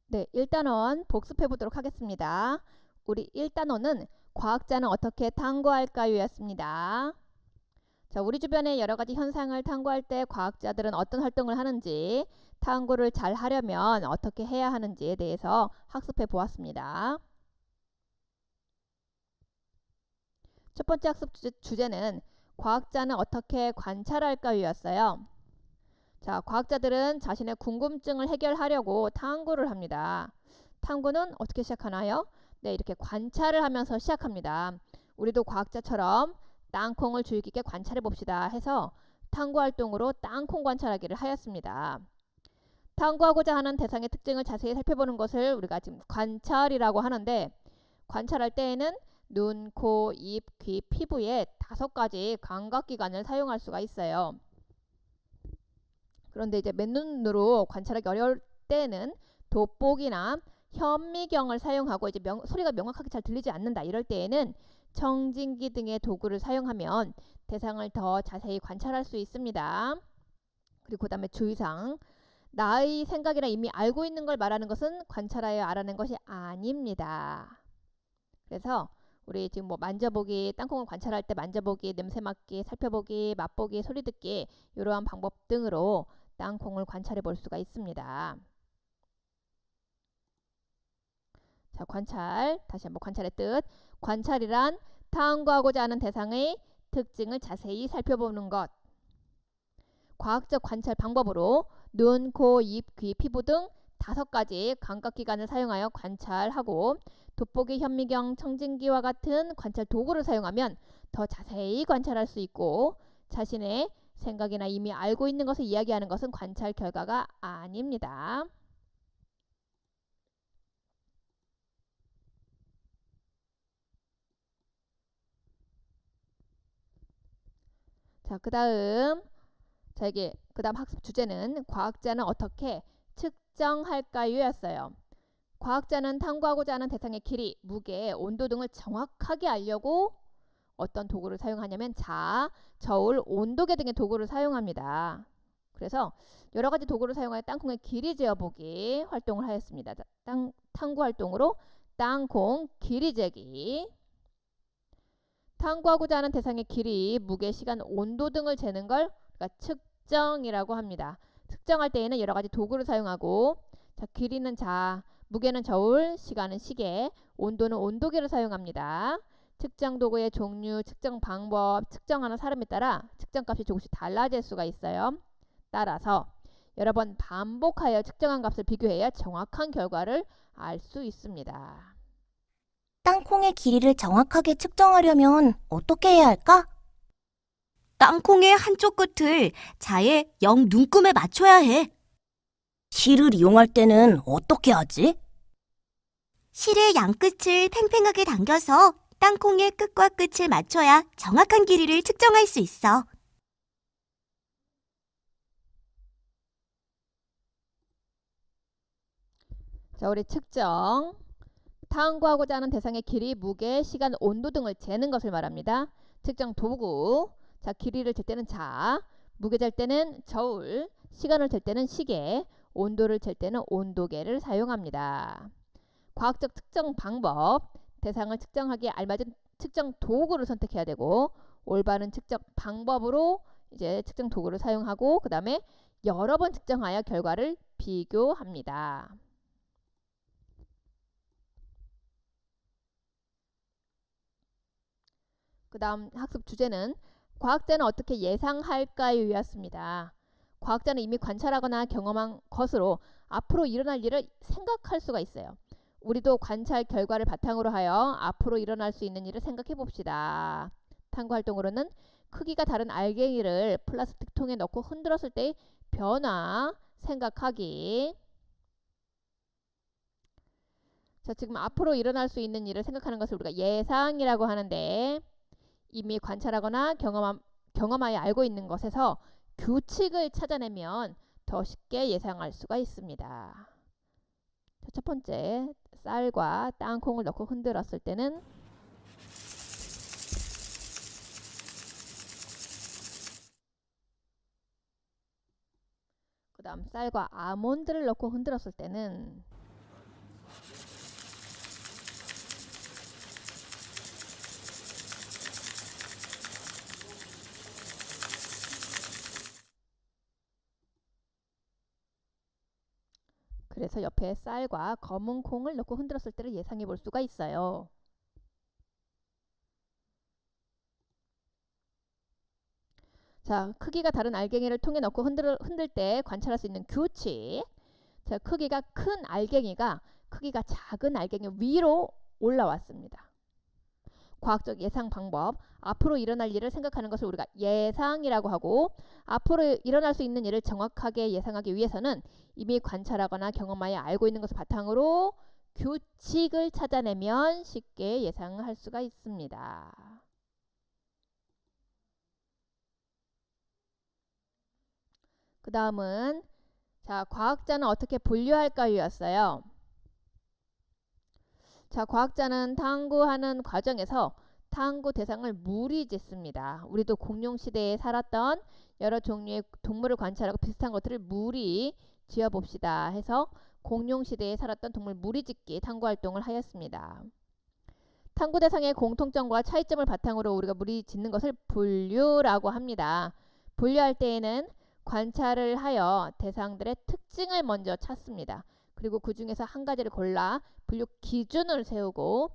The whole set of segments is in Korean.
네, 1단원 복습해 보도록 하겠습니다. 우리 1단원은 과학자는 어떻게 탐구할까요? 였습니다. 자, 우리 주변의 여러 가지 현상을 탐구할 때 과학자들은 어떤 활동을 하는지, 탐구를 잘 하려면 어떻게 해야 하는지에 대해서 학습해 보았습니다. 첫 번째 학습 주제는 과학자는 어떻게 관찰할까요? 였어요. 자, 과학자들은 자신의 궁금증을 해결하려고 탐구를 합니다. 탐구는 어떻게 시작하나요? 네, 이렇게 관찰을 하면서 시작합니다. 우리도 과학자처럼 땅콩을 주의 깊게 관찰해 봅시다 해서 탐구 활동으로 땅콩 관찰하기를 하였습니다. 탐구하고자 하는 대상의 특징을 자세히 살펴보는 것을 우리가 지금 관찰이라고 하는데, 관찰할 때에는 눈, 코, 입, 귀, 피부의 5가지 감각기관을 사용할 수가 있어요. 그런데 이제 맨눈으로 관찰하기 어려울 때는 돋보기나 현미경을 사용하고 이제 소리가 명확하게 잘 들리지 않는다 이럴 때에는 청진기 등의 도구를 사용하면 대상을 더 자세히 관찰할 수 있습니다. 그리고 그 다음에 주의사항, 나의 생각이나 이미 알고 있는 걸 말하는 것은 관찰하여 알아낸 것이 아닙니다. 그래서 우리 지금 뭐 만져보기, 땅콩을 관찰할 때 만져보기, 냄새 맡기, 살펴보기, 맛보기, 소리 듣기 이러한 방법 등으로 땅콩을 관찰해 볼 수가 있습니다. 자, 관찰. 다시 한번 관찰의 뜻. 관찰이란 탐구하고자 하는 대상의 특징을 자세히 살펴보는 것. 과학적 관찰 방법으로 눈, 코, 입, 귀, 피부 등 5가지 감각기관을 사용하여 관찰하고 돋보기, 현미경, 청진기와 같은 관찰 도구를 사용하면 더 자세히 관찰할 수 있고 자신의 생각이나 이미 알고 있는 것을 이야기하는 것은 관찰 결과가 아닙니다. 자, 그다음 학습 주제는 과학자는 어떻게 측정할까요? 였어요. 과학자는 탐구하고자 하는 대상의 길이, 무게, 온도 등을 정확하게 알려고 어떤 도구를 사용하냐면 자, 저울, 온도계 등의 도구를 사용합니다. 그래서 여러 가지 도구를 사용하여 땅콩의 길이 재어보기 활동을 하였습니다. 탐구 활동으로 땅콩 길이 재기. 탐구하고자 하는 대상의 길이, 무게, 시간, 온도 등을 재는 걸 우리가 측정이라고 합니다. 측정할 때에는 여러 가지 도구를 사용하고 자, 길이는 자, 무게는 저울, 시간은 시계, 온도는 온도계를 사용합니다. 측정 도구의 종류, 측정 방법, 측정하는 사람에 따라 측정값이 조금씩 달라질 수가 있어요. 따라서 여러 번 반복하여 측정한 값을 비교해야 정확한 결과를 알 수 있습니다. 땅콩의 길이를 정확하게 측정하려면 어떻게 해야 할까? 땅콩의 한쪽 끝을 자의 0 눈금에 맞춰야 해. 실을 이용할 때는 어떻게 하지? 실의 양끝을 팽팽하게 당겨서 땅콩의 끝과 끝을 맞춰야 정확한 길이를 측정할 수 있어. 자, 우리 측정. 탐구하고자 하는 대상의 길이, 무게, 시간, 온도 등을 재는 것을 말합니다. 측정 도구. 자, 길이를 잴 때는 자, 무게 잴 때는 저울, 시간을 잴 때는 시계, 온도를 잴 때는 온도계를 사용합니다. 과학적 측정 방법. 대상을 측정하기에 알맞은 측정 도구를 선택해야 되고 올바른 측정 방법으로 이제 측정 도구를 사용하고 그 다음에 여러 번 측정하여 결과를 비교합니다. 그 다음 학습 주제는 과학자는 어떻게 예상할까요? 였습니다. 과학자는 이미 관찰하거나 경험한 것으로 앞으로 일어날 일을 생각할 수가 있어요. 우리도 관찰 결과를 바탕으로 하여 앞으로 일어날 수 있는 일을 생각해 봅시다. 탐구 활동으로는 크기가 다른 알갱이를 플라스틱 통에 넣고 흔들었을 때의 변화 생각하기. 자, 지금 앞으로 일어날 수 있는 일을 생각하는 것을 우리가 예상이라고 하는데 이미 관찰하거나 경험하여 알고 있는 것에서 규칙을 찾아내면 더 쉽게 예상할 수가 있습니다. 자, 첫 번째, 쌀과 땅콩을 넣고 흔들었을 때는 그 다음 쌀과 아몬드를 넣고 흔들었을 때는 그래서 옆에 쌀과 검은 콩을 넣고 흔들었을 때를 예상해 볼 수가 있어요. 자, 크기가 다른 알갱이를 통에 넣고 흔들 때 관찰할 수 있는 규칙. 자, 크기가 큰 알갱이가 크기가 작은 알갱이 위로 올라왔습니다. 과학적 예상 방법. 앞으로 일어날 일을 생각하는 것을 우리가 예상이라고 하고, 앞으로 일어날 수 있는 일을 정확하게 예상하기 위해서는 이미 관찰하거나 경험하여 알고 있는 것을 바탕으로 규칙을 찾아내면 쉽게 예상할 수가 있습니다. 그 다음은 자, 과학자는 어떻게 분류할까요였어요. 자, 과학자는 탐구하는 과정에서 탐구 대상을 무리짓습니다. 우리도 공룡시대에 살았던 여러 종류의 동물을 관찰하고 비슷한 것들을 무리 지어봅시다 해서 공룡시대에 살았던 동물 무리짓기 탐구활동을 하였습니다. 탐구 대상의 공통점과 차이점을 바탕으로 우리가 무리짓는 것을 분류라고 합니다. 분류할 때에는 관찰을 하여 대상들의 특징을 먼저 찾습니다. 그리고 그 중에서 한 가지를 골라 분류 기준을 세우고,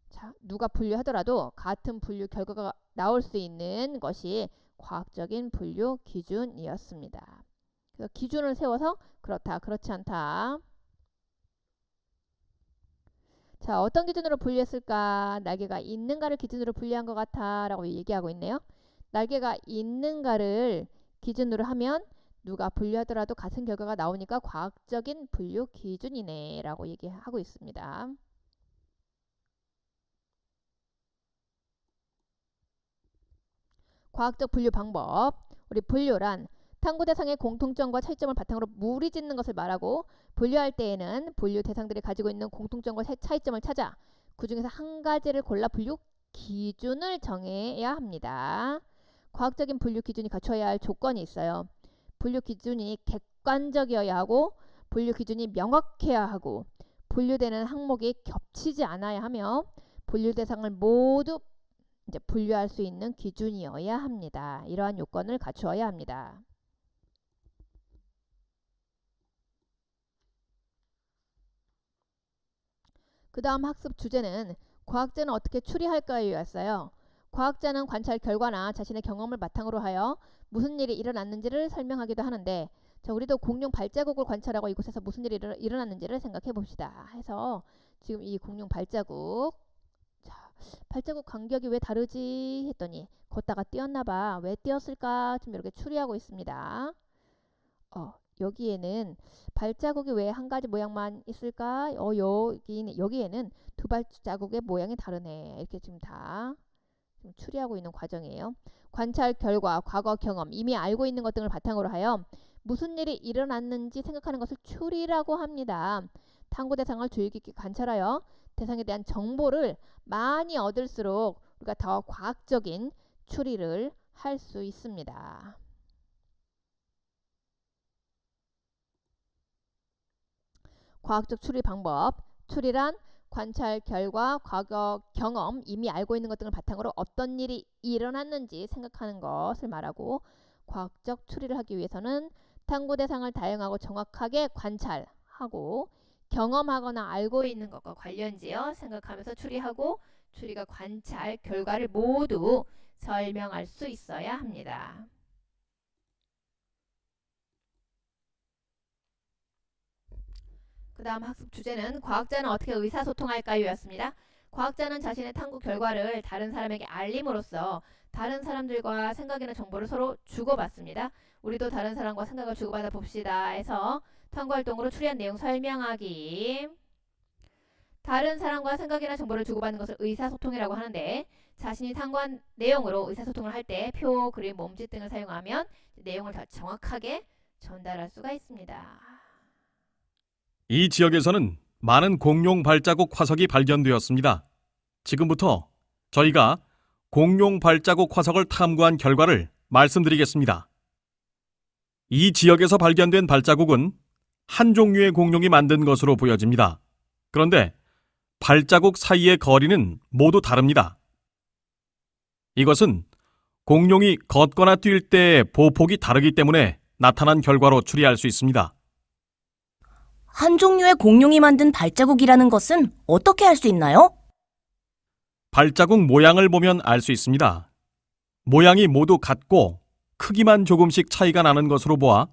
자, 누가 분류하더라도 같은 분류 결과가 나올 수 있는 것이 과학적인 분류 기준이었습니다. 그래서 기준을 세워서 그렇다, 그렇지 않다. 자, 어떤 기준으로 분류했을까? 날개가 있는가를 기준으로 분류한 것 같아 라고 얘기하고 있네요. 날개가 있는가를 기준으로 하면 누가 분류하더라도 같은 결과가 나오니까 과학적인 분류 기준이네 라고 얘기하고 있습니다. 과학적 분류 방법. 우리 분류란 탐구 대상의 공통점과 차이점을 바탕으로 무리짓는 것을 말하고, 분류할 때에는 분류 대상들이 가지고 있는 공통점과 차이점을 찾아 그 중에서 한 가지를 골라 분류 기준을 정해야 합니다. 과학적인 분류 기준이 갖춰야 할 조건이 있어요. 분류 기준이 객관적이어야 하고, 분류 기준이 명확해야 하고, 분류되는 항목이 겹치지 않아야 하며, 분류 대상을 모두 이제 분류할 수 있는 기준이어야 합니다. 이러한 요건을 갖추어야 합니다. 그 다음 학습 주제는 과학자는 어떻게 추리할까요? 였어요. 과학자는 관찰 결과나 자신의 경험을 바탕으로 하여 무슨 일이 일어났는지를 설명하기도 하는데, 자, 우리도 공룡 발자국을 관찰하고 이곳에서 무슨 일이 일어났는지를 생각해 봅시다 해서 지금 이 공룡 발자국, 자, 발자국 간격이 왜 다르지 했더니 걷다가 뛰었나봐. 왜 뛰었을까? 좀 이렇게 추리하고 있습니다. 여기에는 발자국이 왜 한 가지 모양만 있을까? 여기에는 두 발자국의 모양이 다르네. 이렇게 지금 다 추리하고 있는 과정이에요. 관찰 결과, 과거 경험, 이미 알고 있는 것 등을 바탕으로 하여 무슨 일이 일어났는지 생각하는 것을 추리라고 합니다. 탐구 대상을 주의 깊게 관찰하여 대상에 대한 정보를 많이 얻을수록 우리가 더 과학적인 추리를 할 수 있습니다. 과학적 추리 방법. 추리란 관찰 결과, 과거 경험, 이미 알고 있는 것 등을 바탕으로 어떤 일이 일어났는지 생각하는 것을 말하고, 과학적 추리를 하기 위해서는 탐구 대상을 다양하고 정확하게 관찰하고 경험하거나 알고 있는 것과 관련지어 생각하면서 추리하고, 추리가 관찰 결과를 모두 설명할 수 있어야 합니다. 그 다음 학습 주제는 과학자는 어떻게 의사소통할까요? 였습니다. 과학자는 자신의 탐구 결과를 다른 사람에게 알림으로써 다른 사람들과 생각이나 정보를 서로 주고받습니다. 우리도 다른 사람과 생각을 주고받아 봅시다 해서 탐구활동으로 추리한 내용 설명하기. 다른 사람과 생각이나 정보를 주고받는 것을 의사소통이라고 하는데, 자신이 탐구한 내용으로 의사소통을 할 때 표, 그림, 몸짓 등을 사용하면 내용을 더 정확하게 전달할 수가 있습니다. 이 지역에서는 많은 공룡 발자국 화석이 발견되었습니다. 지금부터 저희가 공룡 발자국 화석을 탐구한 결과를 말씀드리겠습니다. 이 지역에서 발견된 발자국은 한 종류의 공룡이 만든 것으로 보여집니다. 그런데 발자국 사이의 거리는 모두 다릅니다. 이것은 공룡이 걷거나 뛸 때의 보폭이 다르기 때문에 나타난 결과로 추리할 수 있습니다. 한 종류의 공룡이 만든 발자국이라는 것은 어떻게 알 수 있나요? 발자국 모양을 보면 알 수 있습니다. 모양이 모두 같고 크기만 조금씩 차이가 나는 것으로 보아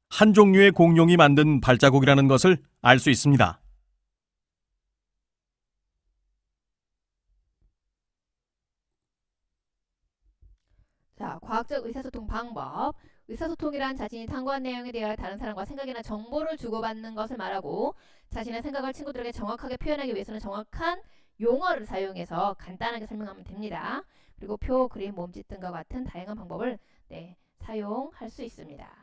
한 종류의 공룡이 만든 발자국이라는 것을 알 수 있습니다. 자, 과학적 의사소통 방법. 의사소통이란 자신이 탐구한 내용에 대하여 다른 사람과 생각이나 정보를 주고받는 것을 말하고 자신의 생각을 친구들에게 정확하게 표현하기 위해서는 정확한 용어를 사용해서 간단하게 설명하면 됩니다. 그리고 표, 그림, 몸짓 등과 같은 다양한 방법을 사용할 수 있습니다.